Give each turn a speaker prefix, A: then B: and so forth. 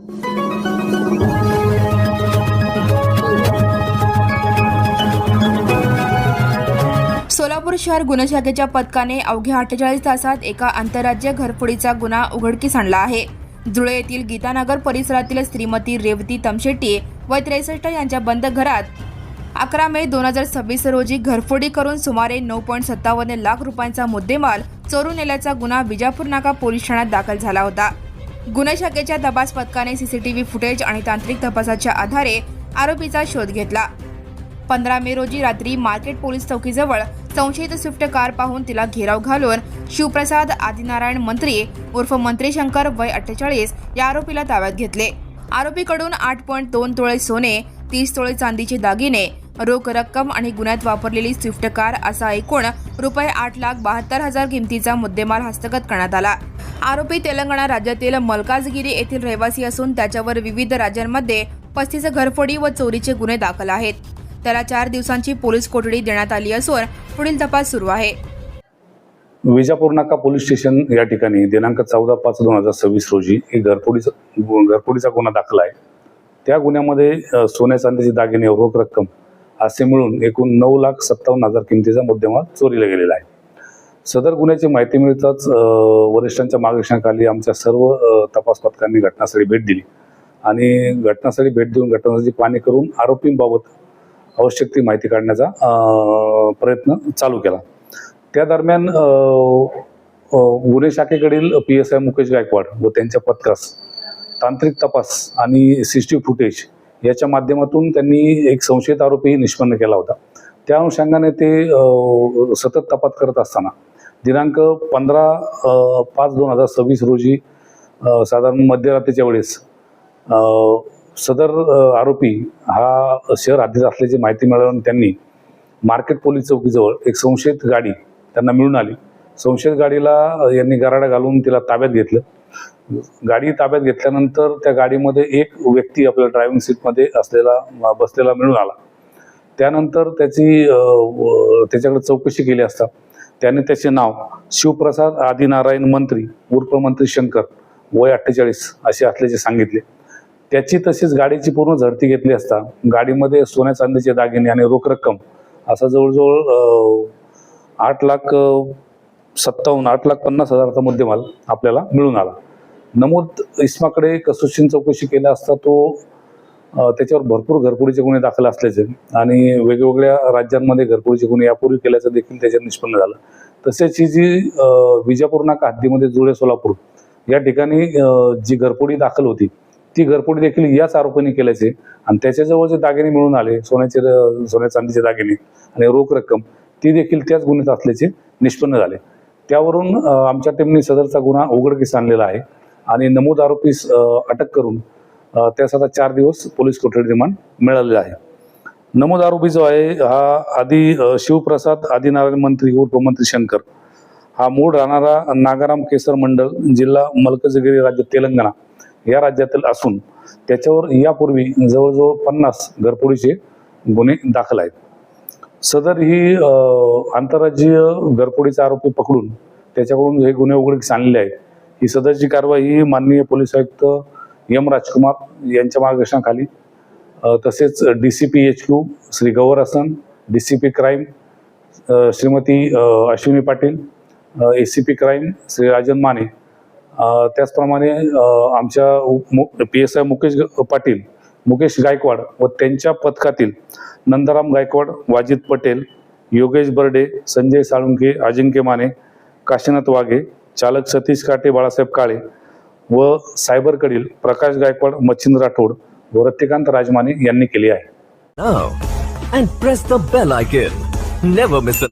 A: सोलापूर शहर गुन्हे शाखेच्या पथकाने अवघ्या 48 तासात एका आंतरराज्य घरफोडीचा गुन्हा उघडकीस आणला आहे. जुळे येथील गीतानगर परिसरातील श्रीमती रेवती तमशेट्टी वय 63 यांच्या बंद घरात 11 मे 2026 रोजी घरफोडी करून सुमारे 9.57 लाख रुपयांचा मुद्देमाल चोरून नेल्याचा गुन्हा विजापूर नाका पोलीस ठाण्यात दाखल झाला होता. गुन्हे शाखेच्या तपास पथकाने सीसीटीव्ही फुटेज आणि तांत्रिक तपासाच्या आधारे आरोपीचा शोध घेतला. 15 मे रोजी रात्री मार्केट पोलीस चौकीजवळ संशयित स्विफ्ट कार पाहून तिला घेराव घालून शिवप्रसाद आदिनारायण मंत्री उर्फ मंत्री शंकर वय 48 या आरोपीला ताब्यात घेतले. आरोपीकडून 8.2 तोळे सोने, 30 तोळे चांदीचे दागिने, रोख रक्कम आणि गुन्ह्यात वापरलेली स्विफ्ट कार असा एकूण रुपये 8,72,000 किमतीचा मुद्देमाल हस्तगत करण्यात आला. आरोपी तेलंगणा राज्यातील मलकाजगिरी येथील रहिवासी असून त्याच्यावर विविध राज्यांमध्ये 35 घरफोडी व चोरीचे गुन्हे दाखल आहेत. त्याला 4 दिवसांची पोलीस कोठडी देण्यात आली असून पुढील तपास सुरू आहे.
B: विजापूर नाका पोलीस स्टेशन या ठिकाणी दिनांक 14/5/2026 रोजी एक घरफोडीचा गुन्हा दाखल आहे. त्या गुन्ह्यामध्ये सोन्या चांदीचे दागिने, रोख रक्कम असे मिळून एकूण 9,57,000 किमतीचा मुद्देमाल चोरीला गेलेला आहे. सदर गुन्ह्याची माहिती मिळताच वरिष्ठांच्या मार्गदर्शनाखाली आमच्या सर्व तपास पथकांनी घटनास्थळी भेट दिली आणि घटनास्थळी भेट देऊन घटनास्थळाची पाहणी करून आरोपींबाबत आवश्यक ती माहिती काढण्याचा प्रयत्न चालू केला. त्या दरम्यान गुन्हे शाखेकडील PSI मुकेश गायकवाड व त्यांच्या पथकास तांत्रिक तपास आणि सीसीटीव्ही फुटेज याच्या माध्यमातून त्यांनी एक संशयित आरोपी निष्पन्न केला होता. त्या अनुषंगाने ते सतत तपास करत असताना दिनांक 15/5/2026 रोजी साधारण मध्यरात्रीच्या वेळेस सदर आरोपी हा शहर हद्दीत असल्याची माहिती मिळाल्याने त्यांनी मार्केट पोलीस चौकीजवळ एक संशयित गाडी त्यांना मिळून आली. संशयित गाडीला यांनी गराडा घालून तिला ताब्यात घेतलं. गाडी ताब्यात घेतल्यानंतर त्या गाडीमध्ये एक व्यक्ती आपल्या ड्रायव्हिंग सीटमध्ये बसलेला मिळून आला. त्यानंतर त्याच्याकडे चौकशी केली असता त्याने त्याचे नाव शिवप्रसाद आदिनारायण मंत्री उर्फ मंत्री शंकर वय 48 असे असल्याचे सांगितले. त्याची तशीच गाडीची पूर्ण झडती घेतली असता गाडीमध्ये सोन्या चांदीचे दागिने आणि रोख रक्कम असा जवळजवळ 8,50,000चा मुद्देमाल आपल्याला मिळून आला. नमूद इस्माकडे कसोशीने चौकशी केली असता त्याच्यावर भरपूर घरफोडीचे गुन्हे दाखल असल्याचे आणि वेगवेगळ्या राज्यांमध्ये घरफोडीचे गुन्हे यापूर्वी केल्याचं देखील त्याच्यात निष्पन्न झालं. तसेच ही जी विजापूर नाका हद्दीमध्ये जुळे सोलापूर या ठिकाणी जी घरफोडी दाखल होती ती घरफोडी देखील याच आरोपींनी केल्याचे आणि त्याच्याजवळ जे दागिने मिळून आले सोन्या चांदीचे दागिने आणि रोख रक्कम ती देखील त्याच गुन्ह्यात असल्याचे निष्पन्न झाले. त्यावरून आमच्या टीमने सदरचा गुन्हा उघडकीस आणलेला आहे आणि नमूद आरोपीस अटक करून त्यास आता 4 दिवस पोलीस कोठडी रिमांड मिळालेला आहे. नमूद आरोपी जो आहे हा शिवप्रसाद आदिनारायण मंत्री उर्फ मंत्री शंकर हा मूळ राहणारा नागाराम केसर मंडल, जिल्हा मलकाजगिरी, राज्य तेलंगणा या राज्यातील असून त्याच्यावर यापूर्वी जवळजवळ 50 घरफोडीचे गुन्हे दाखल आहेत. सदर ही आंतरराज्यीय घरफोडीचा आरोपी पकडून त्याच्याकडून हे गुन्हे उघडकीस आणलेले आहेत. ही सदरची कारवाई ही माननीय पोलीस आयुक्त M. राजकुमार यांच्या मार्गदर्शनाखाली तसेच DCP HQ Shri Gaur Hasan, DCP crime Shrimati Ashwini Patil, ACP crime Shri Rajan Mane, त्याचप्रमाणे आमच्या PSI मुकेश गायकवाड व त्यांच्या पथकातील नंदाराम गायकवाड, वाजिद पटेल, योगेश बर्डे, संजय साळुंके, अजिंक्य माने, काशीनाथ वाघे, चालक सतीश काटे, बाळासाहेब काळे व सायबरकडील प्रकाश गायकवाड, मच्छिंद्र राठोड व रतिकांत राजमाने यांनी केली आहे.
C: Now and press the bell icon. Never miss a